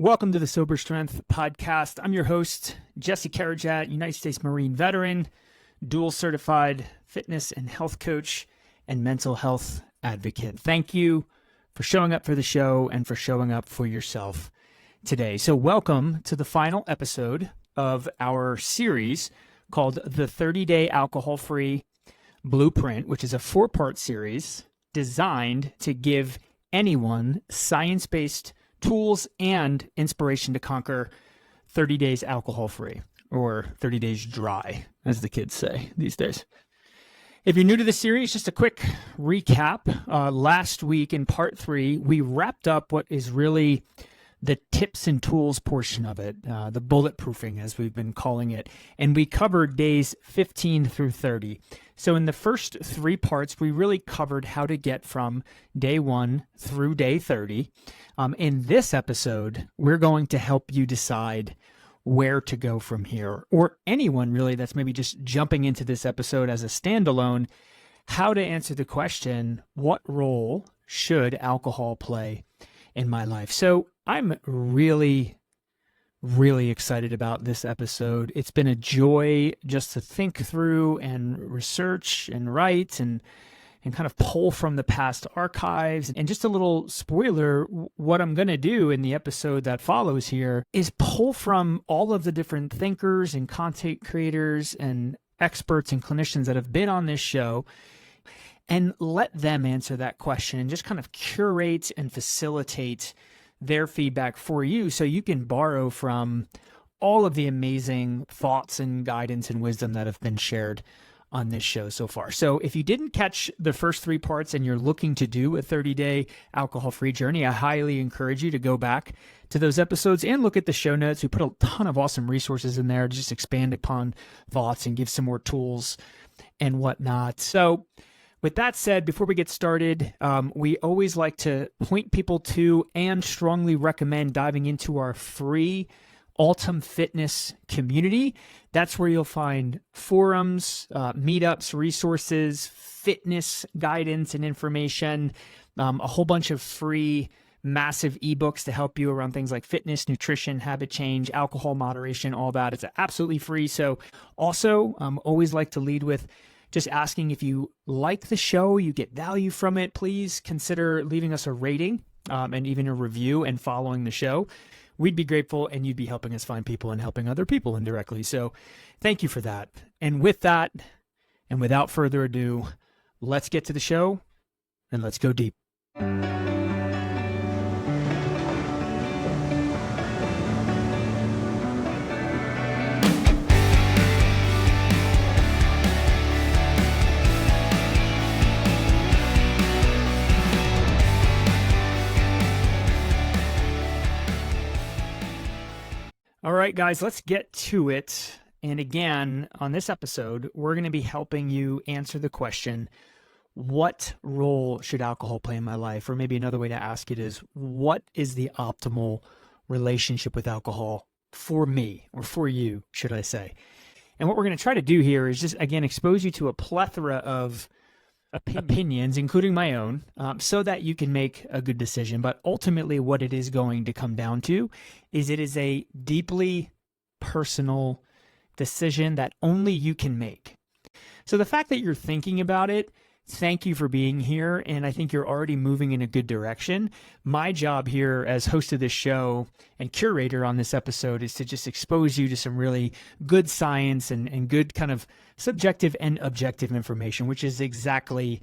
Welcome to the Sober Strength Podcast. I'm your host, Jesse Carrajat, United States Marine veteran, dual certified fitness and health coach, and mental health advocate. Thank you for showing up for the show and for showing up for yourself today. So welcome to the final episode of our series called the 30-Day Alcohol-Free Blueprint, which is a 4-part series designed to give anyone science-based tools and inspiration to conquer 30 days alcohol-free, or 30 days dry, as the kids say these days. If you're new to the series, just a quick recap. Last week in part 3, we wrapped up what is really the tips and tools portion of it, the bulletproofing, as we've been calling it. And we covered days 15 through 30. So in the first 3 parts, we really covered how to get from day 1 through day 30. In this episode, we're going to help you decide where to go from here, or anyone really that's maybe just jumping into this episode as a standalone, how to answer the question, what role should alcohol play in my life? So I'm really excited about this episode. It's been a joy just to think through and research and write and kind of pull from the past archives. And just a little spoiler, what I'm going to do in the episode that follows here is pull from all of the different thinkers and content creators and experts and clinicians that have been on this show and let them answer that question and just kind of curate and facilitate their feedback for you so you can borrow from all of the amazing thoughts and guidance and wisdom that have been shared on this show so far. So if you didn't catch the first 3 parts and you're looking to do a 30-day alcohol-free journey, I highly encourage you to go back to those episodes and look at the show notes. We put a ton of awesome resources in there to just expand upon thoughts and give some more tools and whatnot. So with that said, before we get started, we always like to point people to and strongly recommend diving into our free Altum Fitness community. That's where you'll find forums, meetups, resources, fitness guidance and information, a whole bunch of free massive ebooks to help you around things like fitness, nutrition, habit change, alcohol moderation, all that. It's absolutely free. So also, always like to lead with just asking if you like the show, you get value from it, please consider leaving us a rating and even a review and following the show. We'd be grateful, and you'd be helping us find people and helping other people indirectly. So thank you for that. And with that, and without further ado, let's get to the show and let's go deep. All right, guys, let's get to it. And again, on this episode, we're going to be helping you answer the question, what role should alcohol play in my life? Or maybe another way to ask it is, what is the optimal relationship with alcohol for me, or for you, should I say? And what we're going to try to do here is just, again, expose you to a plethora of opinions, including my own, so that you can make a good decision. But ultimately, what it is going to come down to is it is a deeply personal decision that only you can make. So the fact that you're thinking about it, thank you for being here. And I think you're already moving in a good direction. My job here as host of this show and curator on this episode is to just expose you to some really good science and good kind of subjective and objective information, which is exactly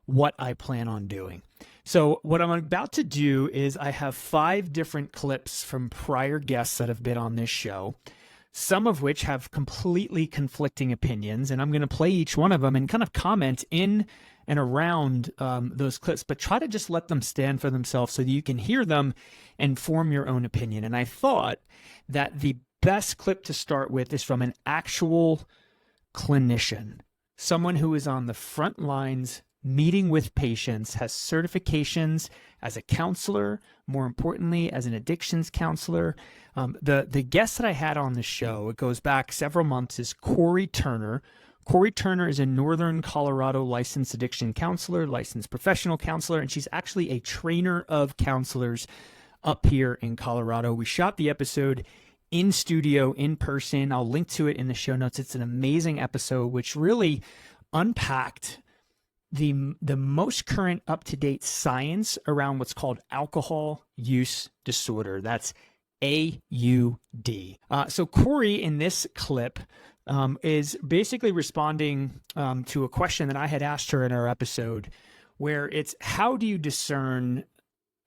what I plan on doing. So what I'm about to do is I have 5 different clips from prior guests that have been on this show, some of which have completely conflicting opinions, and I'm going to play each one of them and kind of comment in and around those clips, but try to just let them stand for themselves so that you can hear them and form your own opinion. And I thought that the best clip to start with is from an actual clinician, someone who is on the front lines meeting with patients, has certifications as a counselor, more importantly, as an addictions counselor. The guest that I had on the show, it goes back several months, is Corey Turner. Corey Turner is a Northern Colorado licensed addiction counselor, licensed professional counselor, and she's actually a trainer of counselors up here in Colorado. We shot the episode in studio, in person. I'll link to it in the show notes. It's an amazing episode, which really unpacked the most current up-to-date science around what's called alcohol use disorder. That's AUD. So Corey in this clip is basically responding to a question that I had asked her in our episode, where it's, how do you discern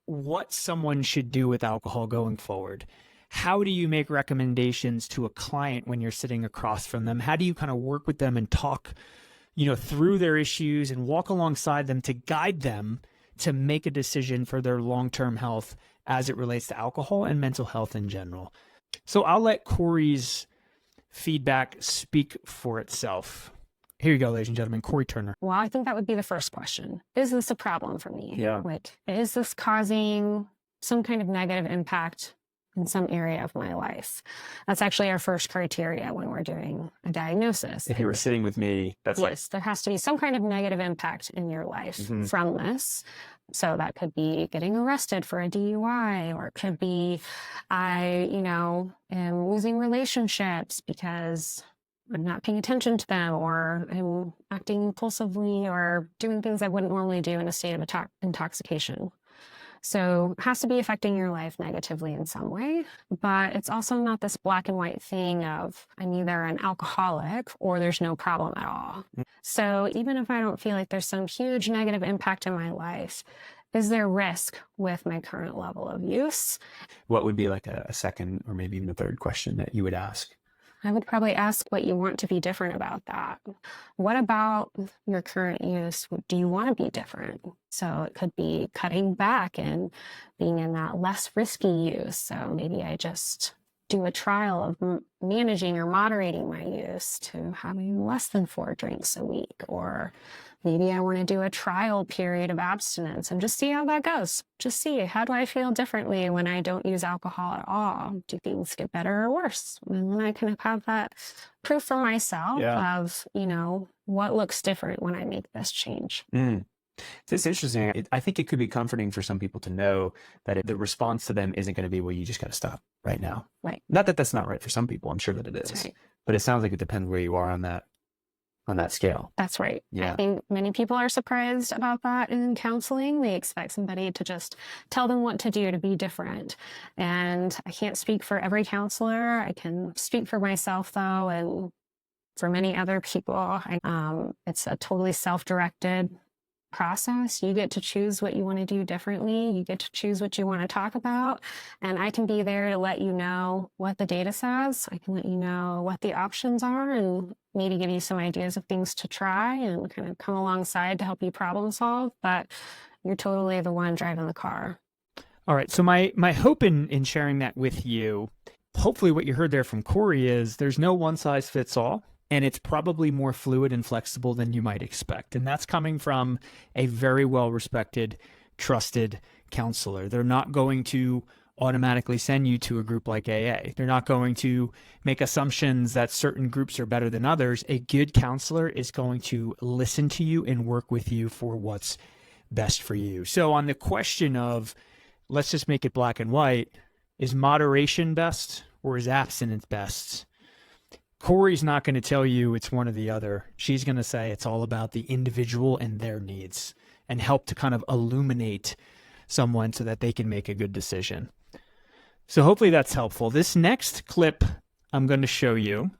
what someone should do with alcohol going forward? How do you make recommendations to a client when you're sitting across from them? How do you kind of work with them and talk, through their issues and walk alongside them to guide them to make a decision for their long-term health as it relates to alcohol and mental health in general? So I'll let Corey's feedback speak for itself. Here you go, ladies and gentlemen, Corey Turner. Well, I think that would be the first question. Is this a problem for me? Yeah. Is this causing some kind of negative impact in some area of my life? That's actually our first criteria when we're doing a diagnosis. If you were sitting with me, that's yes, there has to be some kind of negative impact in your life from this. So that could be getting arrested for a DUI, or it could be I, am losing relationships because I'm not paying attention to them, or I'm acting impulsively or doing things I wouldn't normally do in a state of intoxication. So it has to be affecting your life negatively in some way, but it's also not this black and white thing of I'm either an alcoholic or there's no problem at all. So even if I don't feel like there's some huge negative impact in my life, is there risk with my current level of use? What would be like a second or maybe even a third question that you would ask? I would probably ask what you want to be different about that. What about your current use? Do you want to be different? So it could be cutting back and being in that less risky use. So maybe I just do a trial of managing or moderating my use to having less than 4 drinks a week. Or maybe I want to do a trial period of abstinence and just see how that goes. Just see, how do I feel differently when I don't use alcohol at all? Do things get better or worse? And then I can have that proof for myself of, what looks different when I make this change. It's interesting. I think it could be comforting for some people to know that the response to them isn't going to be, well, you just got to stop right now. Right. Not that that's not right for some people. I'm sure that it is. Right. But it sounds like it depends where you are on that scale. That's right. Yeah. I think many people are surprised about that in counseling. They expect somebody to just tell them what to do to be different. And I can't speak for every counselor. I can speak for myself, though, and for many other people. It's a totally self-directed process. You get to choose what you want to do differently. You get to choose what you want to talk about. And I can be there to let you know what the data says. I can let you know what the options are and maybe give you some ideas of things to try and kind of come alongside to help you problem solve. But you're totally the one driving the car. All right. So my hope in sharing that with you, hopefully what you heard there from Corey is there's no one size fits all. And it's probably more fluid and flexible than you might expect. And that's coming from a very well-respected, trusted counselor. They're not going to automatically send you to a group like AA. They're not going to make assumptions that certain groups are better than others. A good counselor is going to listen to you and work with you for what's best for you. So on the question of, let's just make it black and white, is moderation best or is abstinence best? Corey's not going to tell you it's one or the other. She's going to say it's all about the individual and their needs and help to kind of illuminate someone so that they can make a good decision. So hopefully that's helpful. This next clip I'm going to show you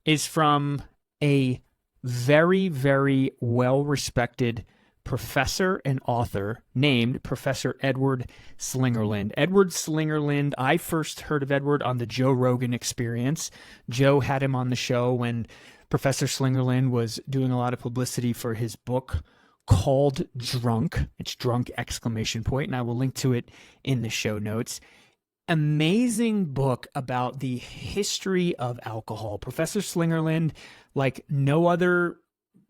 is from a very, very well-respected professor and author named Professor Edward Slingerland. Edward Slingerland, I first heard of Edward on the Joe Rogan Experience. Joe had him on the show when Professor Slingerland was doing a lot of publicity for his book called Drunk. It's drunk ! And I will link to it in the show notes. Amazing book about the history of alcohol. Professor Slingerland, like no other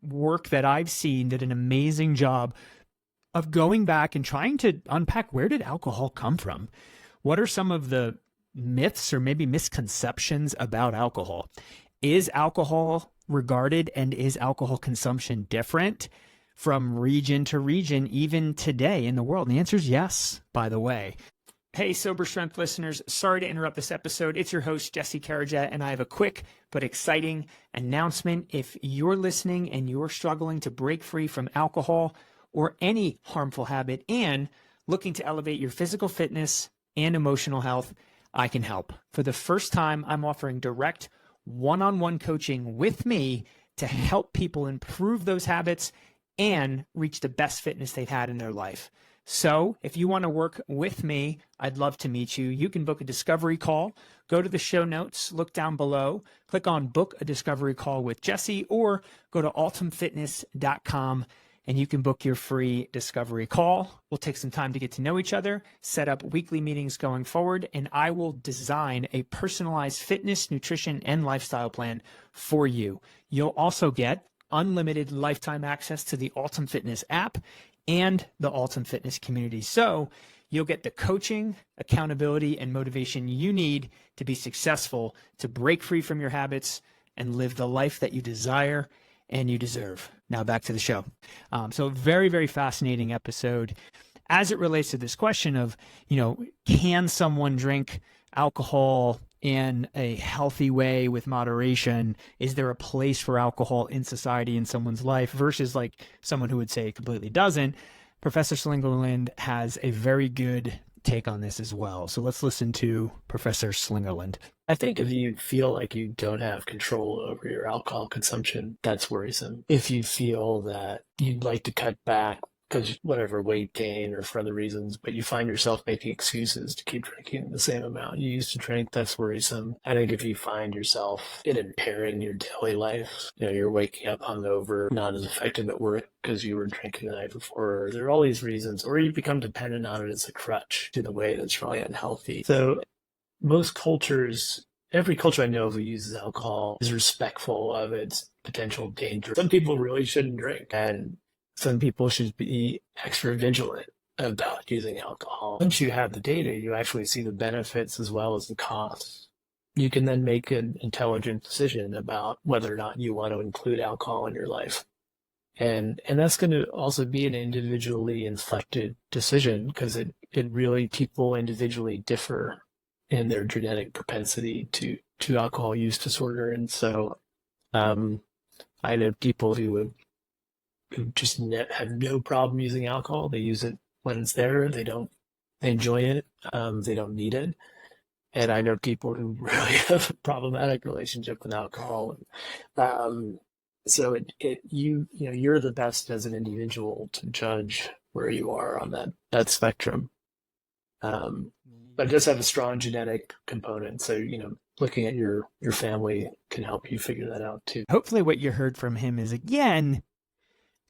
work that I've seen, did an amazing job of going back and trying to unpack, where did alcohol come from? What are some of the myths or maybe misconceptions about alcohol? Is alcohol regarded and is alcohol consumption different from region to region, even today in the world? And the answer is yes, by the way. Hey, Sober Strength listeners, sorry to interrupt this episode. It's your host, Jesse Carrajat, and I have a quick but exciting announcement. If you're listening and you're struggling to break free from alcohol or any harmful habit and looking to elevate your physical fitness and emotional health, I can help. For the first time, I'm offering direct one-on-one coaching with me to help people improve those habits and reach the best fitness they've had in their life. So if you want to work with me, I'd love to meet you. You can book a discovery call. Go to the show notes, look down below, click on book a discovery call with Jesse, or go to ultimfitness.com and you can book your free discovery call. We'll take some time to get to know each other, set up weekly meetings going forward, and I will design a personalized fitness, nutrition, and lifestyle plan for you. You'll also get unlimited lifetime access to the Ultim Fitness app and the Ultim Fitness community. So you'll get the coaching, accountability, and motivation you need to be successful, to break free from your habits and live the life that you desire and you deserve. Now back to the show. So very, very fascinating episode as it relates to this question of, can someone drink alcohol in a healthy way with moderation? Is there a place for alcohol in society in someone's life versus like someone who would say it completely doesn't? Professor Slingerland has a very good take on this as well. So let's listen to Professor Slingerland. I think if you feel like you don't have control over your alcohol consumption, that's worrisome. If you feel that you'd like to cut back because whatever, weight gain or for other reasons, but you find yourself making excuses to keep drinking the same amount you used to drink, that's worrisome. I think if you find yourself it impairing your daily life, you're waking up hungover, not as effective at work because you were drinking the night before, there are all these reasons, or you become dependent on it as a crutch in a way that's really unhealthy. So most cultures, every culture I know who uses alcohol is respectful of its potential danger. Some people really shouldn't drink, and some people should be extra vigilant about using alcohol. Once you have the data, you actually see the benefits as well as the costs. You can then make an intelligent decision about whether or not you want to include alcohol in your life. And that's going to also be an individually inflected decision because it really, people individually differ in their genetic propensity to alcohol use disorder. And so I know people who just have no problem using alcohol. They use it when it's there. They enjoy it. They don't need it. And I know people who really have a problematic relationship with alcohol. So you're the best as an individual to judge where you are on that spectrum. But it does have a strong genetic component. So, looking at your family can help you figure that out too. Hopefully what you heard from him is, again,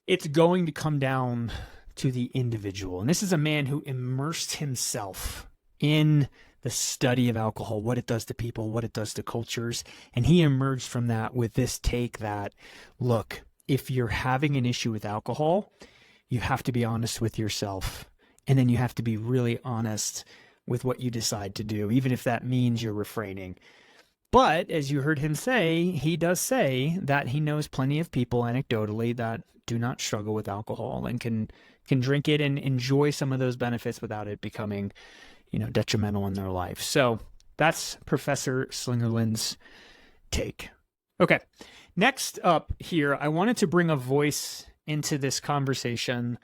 it's going to come down to the individual. And this is a man who immersed himself in the study of alcohol, what it does to people, what it does to cultures. And he emerged from that with this take that, look, if you're having an issue with alcohol, you have to be honest with yourself. And then you have to be really honest with what you decide to do, even if that means you're refraining. But as you heard him say, he does say that he knows plenty of people anecdotally that do not struggle with alcohol and can drink it and enjoy some of those benefits without it becoming, detrimental in their life. So that's Professor Slingerland's take. Okay. Next up here, I wanted to bring a voice into this conversation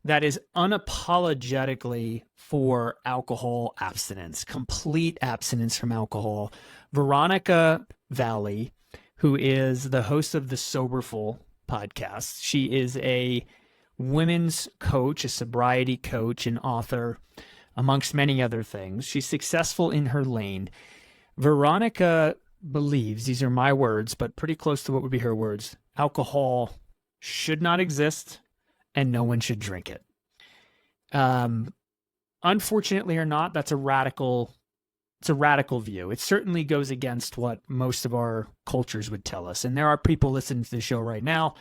that is unapologetically for alcohol abstinence, complete abstinence from alcohol. Veronica Valley, who is the host of the Soberful podcast. She is a women's coach, a sobriety coach, and author, amongst many other things. She's successful in her lane. Veronica believes, these are my words, but pretty close to what would be her words, alcohol should not exist and no one should drink it. Unfortunately or not, it's a radical view. It certainly goes against what most of our cultures would tell us. And there are people listening to the show right now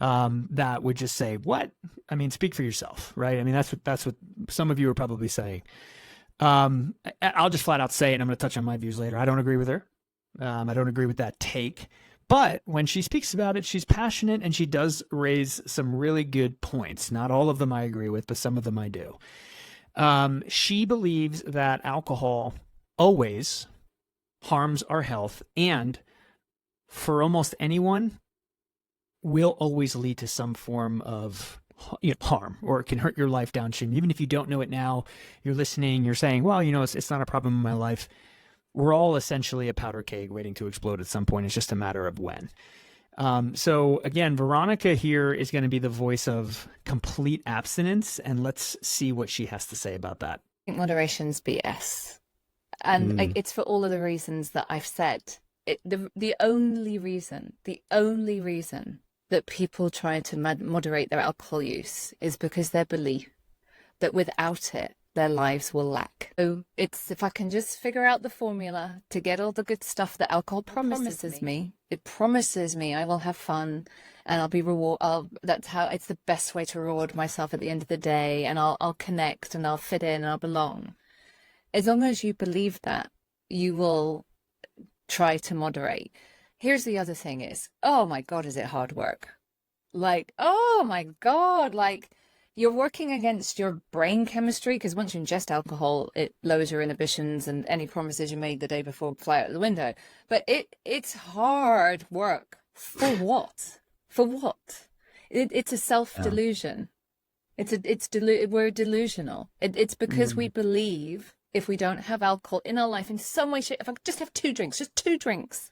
that would just say, what? I mean, speak for yourself, right? I mean, that's what some of you are probably saying. I'll just flat out say it, and I'm going to touch on my views later. I don't agree with her. I don't agree with that take. But when she speaks about it, she's passionate and she does raise some really good points. Not all of them I agree with, but some of them I do. She believes that alcohol always harms our health, and for almost anyone, will always lead to some form of harm, or it can hurt your life downstream. Even if you don't know it now, you're listening, you're saying, well, it's not a problem in my life. We're all essentially a powder keg waiting to explode at some point. It's just a matter of when. So again, Veronica here is going to be the voice of complete abstinence, and let's see what she has to say about that. I think moderation's BS. And it's for all of the reasons that I've said. The only reason that people try to moderate their alcohol use is because their belief that without it, their lives will lack. So it's, if I can just figure out the formula to get all the good stuff that alcohol promises me, it promises me I will have fun and I'll be that's how, it's the best way to reward myself at the end of the day, and I'll connect and I'll fit in and I'll belong. As long as you believe that, you will try to moderate. Here's the other thing is, oh my God, is it hard work? Like, oh my God, like you're working against your brain chemistry, because once you ingest alcohol, it lowers your inhibitions and any promises you made the day before fly out the window. But it's hard work. For what? For what? It's a self-delusion. We're delusional. It's because we believe if we don't have alcohol in our life in some way, shape, if I just have just two drinks,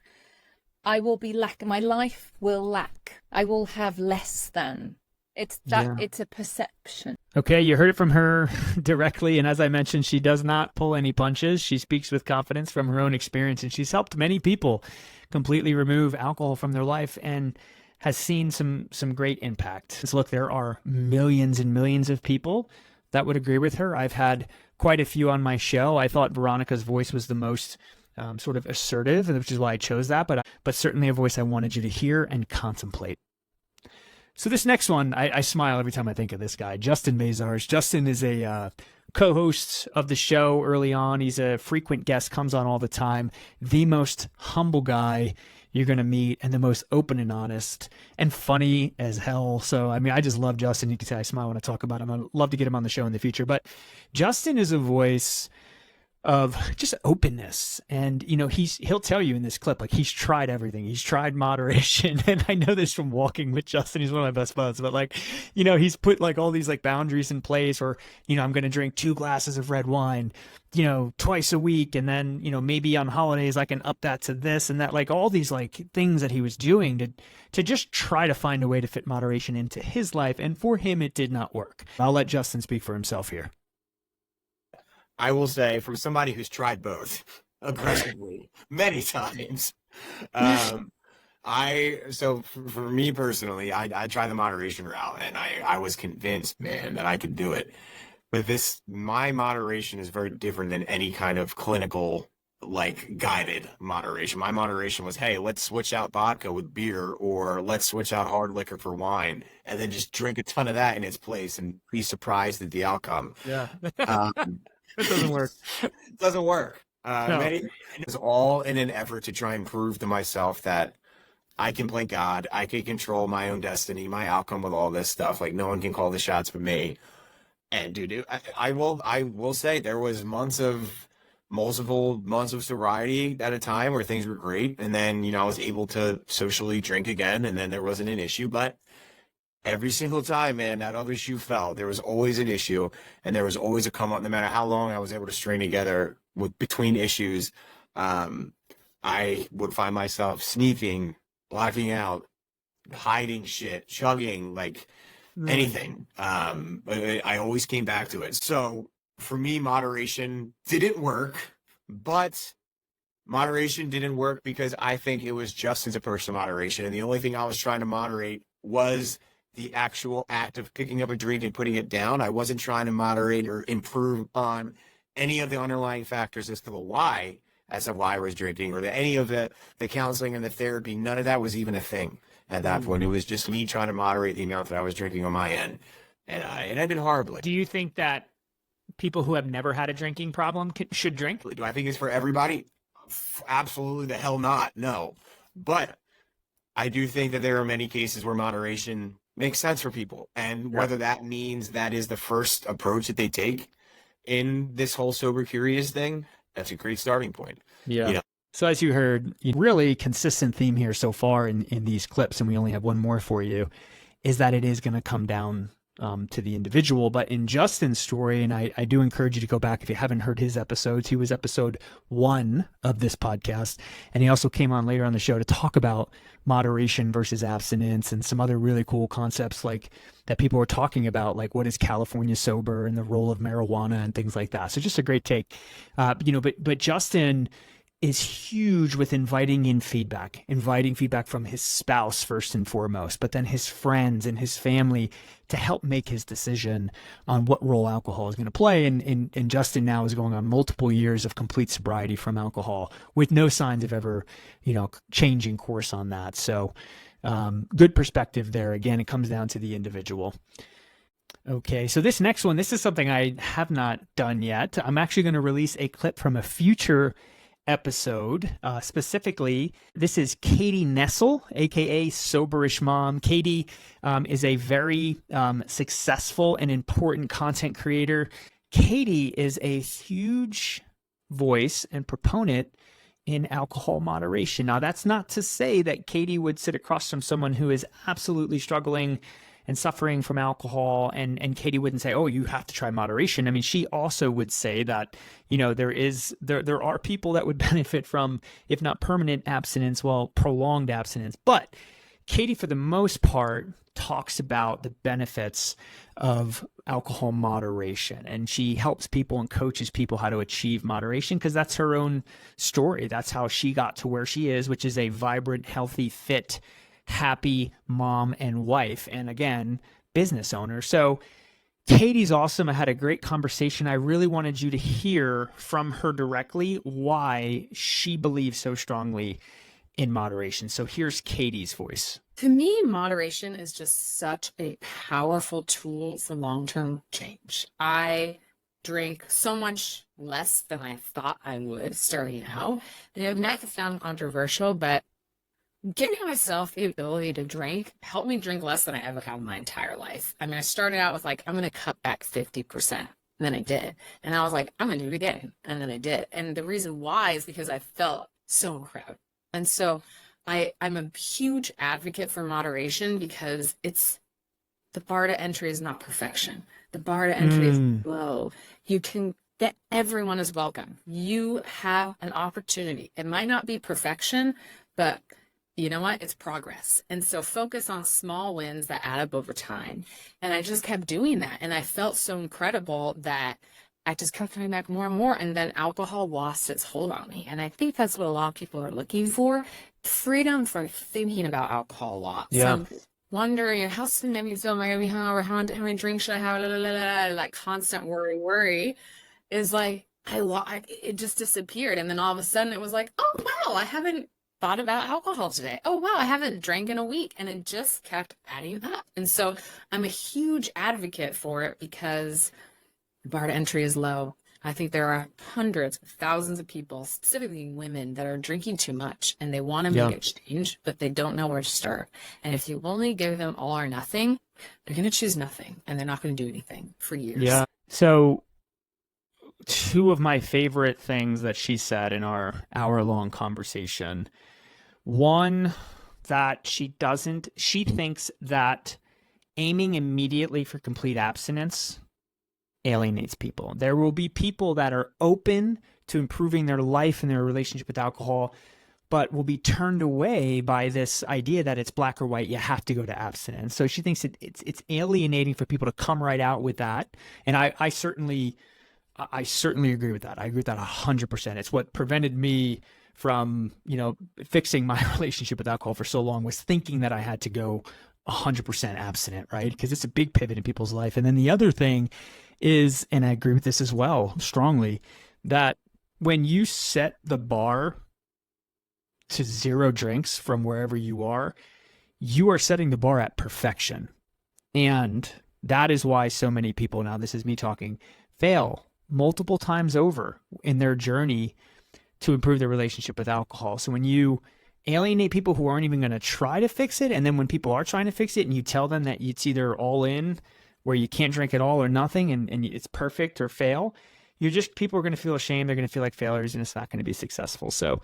I will be my life will lack. I will have less than. It's a perception. Okay, you heard it from her directly. And as I mentioned, she does not pull any punches. She speaks with confidence from her own experience, and she's helped many people completely remove alcohol from their life and has seen some great impact. So look, there are millions and millions of people that would agree with her. I've had quite a few on my show. I thought Veronica's voice was the most sort of assertive, which is why I chose that, but certainly a voice I wanted you to hear and contemplate. So this next one, I smile every time I think of this guy, Justin Mazars. Justin is a co-host of the show early on. He's a frequent guest, comes on all the time. The most humble guy you're going to meet, and the most open and honest and funny as hell. So, I mean, I just love Justin. You can say I smile when I talk about him. I'd love to get him on the show in the future. But Justin is a voice of just openness. And, he'll tell you in this clip, like, he's tried everything. He's tried moderation. And I know this from walking with Justin. He's one of my best buds. But he's put all these boundaries in place, or, I'm going to drink 2 glasses of red wine, twice a week. And then, maybe on holidays, I can up that to this and that, all these things that he was doing to just try to find a way to fit moderation into his life. And for him, it did not work. I'll let Justin speak for himself here. I will say, from somebody who's tried both aggressively many times, so for me personally, I tried the moderation route, and I was convinced, man, that I could do it. But my moderation is very different than any kind of clinical, guided moderation. My moderation was, hey, let's switch out vodka with beer, or let's switch out hard liquor for wine, and then just drink a ton of that in its place and be surprised at the outcome. Yeah. It doesn't work. It doesn't work. No. It was all in an effort to try and prove to myself that I can play God. I can control my own destiny, my outcome with all this stuff. No one can call the shots but me. And dude, I will say there was multiple months of sobriety at a time where things were great. And then, I was able to socially drink again, and then there wasn't an issue. But every single time, man, that other shoe fell. There was always an issue, and there was always a come up. No matter how long I was able to string together between issues, I would find myself sneaking, blacking out, hiding shit, chugging, anything. I always came back to it. So for me, moderation didn't work, but moderation didn't work because I think it was Justin's approach to moderation, and the only thing I was trying to moderate was the actual act of picking up a drink and putting it down. I wasn't trying to moderate or improve on any of the underlying factors as to why I was drinking, or any of the counseling and the therapy. None of that was even a thing at that point. It was just me trying to moderate the amount that I was drinking on my end. And it ended horribly. Do you think that people who have never had a drinking problem should drink? Do I think it's for everybody? Absolutely the hell not. No. But I do think that there are many cases where moderation makes sense for people. And whether that means that is the first approach that they take, in this whole sober curious thing, that's a great starting point. Yeah. You know, So as you heard, really consistent theme here so far in these clips, and we only have one more for you, is that it is going to come down to the individual. But in Justin's story, and I do encourage you to go back if you haven't heard his episodes, he was episode 1 of this podcast. And he also came on later on the show to talk about moderation versus abstinence and some other really cool concepts like that people were talking about, like what is California sober and the role of marijuana and things like that. So just a great take. But Justin is huge with inviting feedback from his spouse first and foremost, but then his friends and his family to help make his decision on what role alcohol is going to play. And Justin now is going on multiple years of complete sobriety from alcohol with no signs of ever, changing course on that. So good perspective there. Again, it comes down to the individual. Okay, so this next one, this is something I have not done yet. I'm actually going to release a clip from a future episode. Specifically, this is Katie Nessel, aka Soberish Mom. Katie is a very successful and important content creator. Katie is a huge voice and proponent in alcohol moderation. Now, that's not to say that Katie would sit across from someone who is absolutely struggling and suffering from alcohol, and Katie wouldn't say, oh, you have to try moderation. I mean, she also would say that, there are people that would benefit from, if not permanent abstinence, well, prolonged abstinence. But Katie, for the most part, talks about the benefits of alcohol moderation, and she helps people and coaches people how to achieve moderation because that's her own story. That's how she got to where she is, which is a vibrant, healthy, fit, happy mom and wife, and again, business owner. So Katie's awesome. I had a great conversation. I really wanted you to hear from her directly why she believes so strongly in moderation. So here's Katie's voice. To me, moderation is just such a powerful tool for long-term change. I drink so much less than I thought I would starting out. And it might sound controversial, but giving myself the ability to drink helped me drink less than I ever have in my entire life. I mean, I started out with I'm going to cut back 50%. And then I did. And I was like, I'm going to do it again. And then I did. And the reason why is because I felt so incredible. And so I'm a huge advocate for moderation because the bar to entry is not perfection. The bar to entry is low. That everyone is welcome. You have an opportunity. It might not be perfection, but you know what? It's progress. And so focus on small wins that add up over time. And I just kept doing that. And I felt so incredible that I just kept coming back more and more. And then alcohol lost its hold on me. And I think that's what a lot of people are looking for. Freedom from thinking about alcohol a lot. Yeah. So wondering how soon am I feel? Am I going to be hungover? How many drinks should I have? Like constant worry is it just disappeared. And then all of a sudden it was like, oh, wow, I haven't thought about alcohol today. Oh, wow, I haven't drank in a week. And it just kept adding up. And so I'm a huge advocate for it because the bar to entry is low. I think there are hundreds of thousands of people, specifically women, that are drinking too much and they want to make a change, but they don't know where to start. And if you only give them all or nothing, they're going to choose nothing and they're not going to do anything for years. Yeah. So two of my favorite things that she said in our hour-long conversation. One, that she thinks that aiming immediately for complete abstinence alienates people. There will be people that are open to improving their life and their relationship with alcohol, but will be turned away by this idea that it's black or white. You have to go to abstinence. So she thinks it's alienating for people to come right out with that. And I certainly agree with that. I agree with that 100%. It's what prevented me from, fixing my relationship with alcohol for so long, was thinking that I had to go 100% abstinent, right? Because it's a big pivot in people's life. And then the other thing is, and I agree with this as well strongly, that when you set the bar to 0 drinks from wherever you are setting the bar at perfection. And that is why so many people, now this is me talking, fail multiple times over in their journey to improve their relationship with alcohol. So when you alienate people who aren't even going to try to fix it, and then when people are trying to fix it and you tell them that it's either all in where you can't drink at all or nothing and it's perfect or fail, people are going to feel ashamed. They're going to feel like failures and it's not going to be successful. So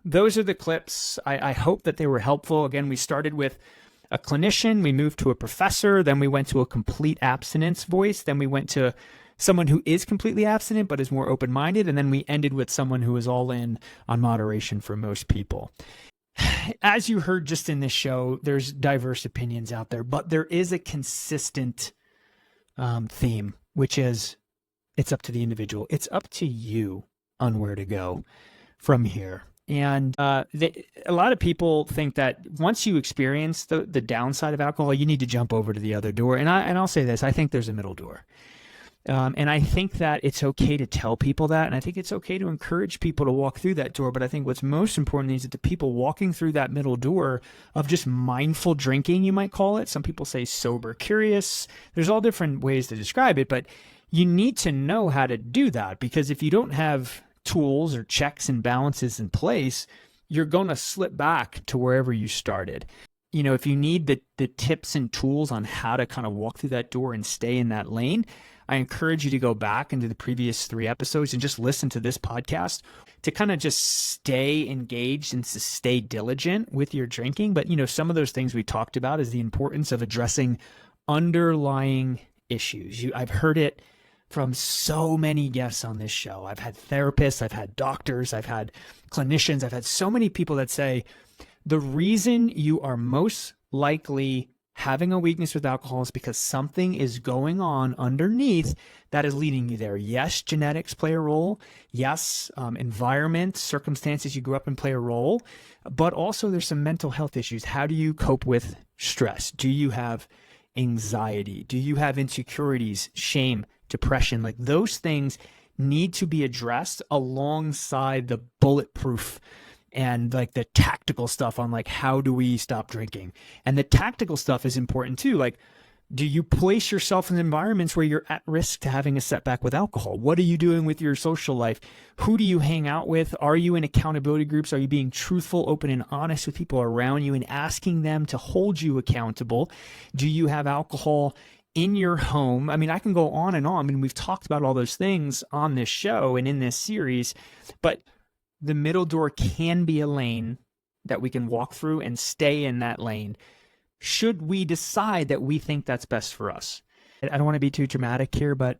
those are the clips. I hope that they were helpful. Again, we started with a clinician, we moved to a professor, then we went to a complete abstinence voice, then we went to someone who is completely abstinent but is more open-minded, and then we ended with someone who is all in on moderation for most people. As you heard just in this show, there's diverse opinions out there, but there is a consistent theme, which is it's up to the individual. It's up to you on where to go from here. And a lot of people think that once you experience the downside of alcohol, you need to jump over to the other door. And I'll say this, I think there's a middle door. And I think that it's okay to tell people that. And I think it's okay to encourage people to walk through that door. But I think what's most important is that the people walking through that middle door of just mindful drinking, you might call it. Some people say sober curious. There's all different ways to describe it, but you need to know how to do that, because if you don't have tools or checks and balances in place, you're going to slip back to wherever you started. You know, if you need the tips and tools on how to kind of walk through that door and stay in that lane, I encourage you to go back into the previous 3 episodes and just listen to this podcast to kind of just stay engaged and to stay diligent with your drinking. But, you know, some of those things we talked about is the importance of addressing underlying issues. I've heard it from so many guests on this show. I've had therapists, I've had doctors, I've had clinicians, I've had so many people that say the reason you are most likely having a weakness with alcohol is because something is going on underneath that is leading you there. Yes, genetics play a role. Yes, environment, circumstances you grew up in play a role, but also there's some mental health issues. How do you cope with stress? Do you have anxiety? Do you have insecurities, shame, depression? Like, those things need to be addressed alongside the bulletproof and like the tactical stuff on like, how do we stop drinking? And the tactical stuff is important too. Like, do you place yourself in environments where you're at risk to having a setback with alcohol? What are you doing with your social life? Who do you hang out with? Are you in accountability groups? Are you being truthful, open, and honest with people around you and asking them to hold you accountable? Do you have alcohol in your home? I mean, I can go on and on. I mean, we've talked about all those things on this show and in this series, but the middle door can be a lane that we can walk through and stay in that lane should we decide that we think that's best for us. I don't want to be too dramatic here, but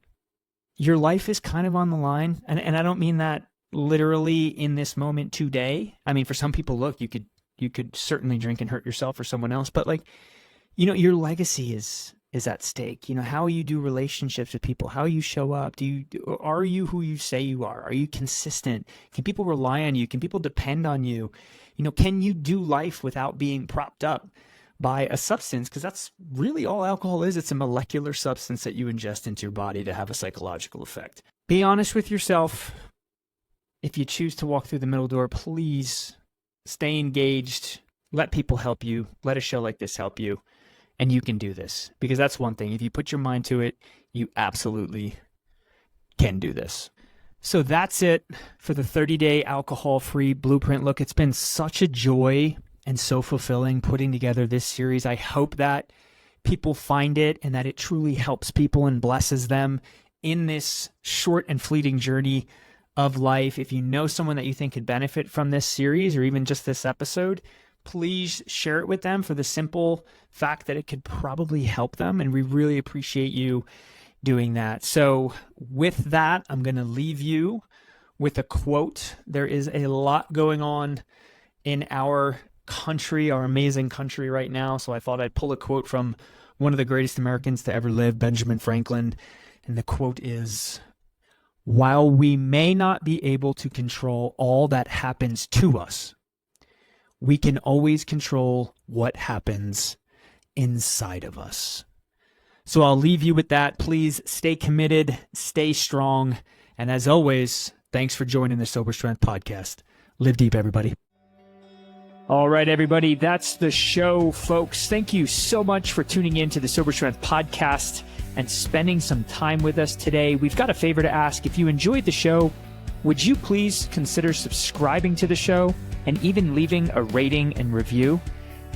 your life is kind of on the line. And I don't mean that literally in this moment today. I mean, for some people, look, you could certainly drink and hurt yourself or someone else, but like, you know, your legacy is at stake. You know, how you do relationships with people, how you show up. Are you who you say you are? Are you consistent? Can people rely on you? Can people depend on you? You know, can you do life without being propped up by a substance? Because that's really all alcohol is. It's a molecular substance that you ingest into your body to have a psychological effect. Be honest with yourself. If you choose to walk through the middle door, please stay engaged. Let people help you. Let a show like this help you. And you can do this, because that's one thing. If you put your mind to it, you absolutely can do this. So that's it for the 30-day alcohol-free blueprint. Look, it's been such a joy and so fulfilling putting together this series. I hope that people find it and that it truly helps people and blesses them in this short and fleeting journey of life. If you know someone that you think could benefit from this series or even just this episode, please share it with them for the simple fact that it could probably help them. And we really appreciate you doing that. So with that, I'm going to leave you with a quote. There is a lot going on in our country, our amazing country right now. So I thought I'd pull a quote from one of the greatest Americans to ever live, Benjamin Franklin. And the quote is, "While we may not be able to control all that happens to us, we can always control what happens inside of us." So I'll leave you with that. Please stay committed, stay strong. And as always, thanks for joining the Sober Strength Podcast. Live deep, everybody. All right, everybody, that's the show, folks. Thank you so much for tuning in to the Sober Strength Podcast and spending some time with us today. We've got a favor to ask. If you enjoyed the show, would you please consider subscribing to the show and even leaving a rating and review?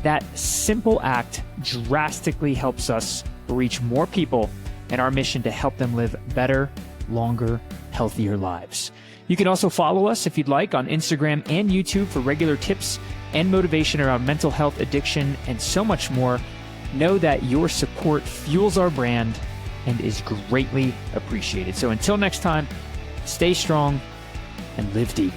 That simple act drastically helps us reach more people and our mission to help them live better, longer, healthier lives. You can also follow us if you'd like on Instagram and YouTube for regular tips and motivation around mental health, addiction, and so much more. Know that your support fuels our brand and is greatly appreciated. So until next time, stay strong and live deep.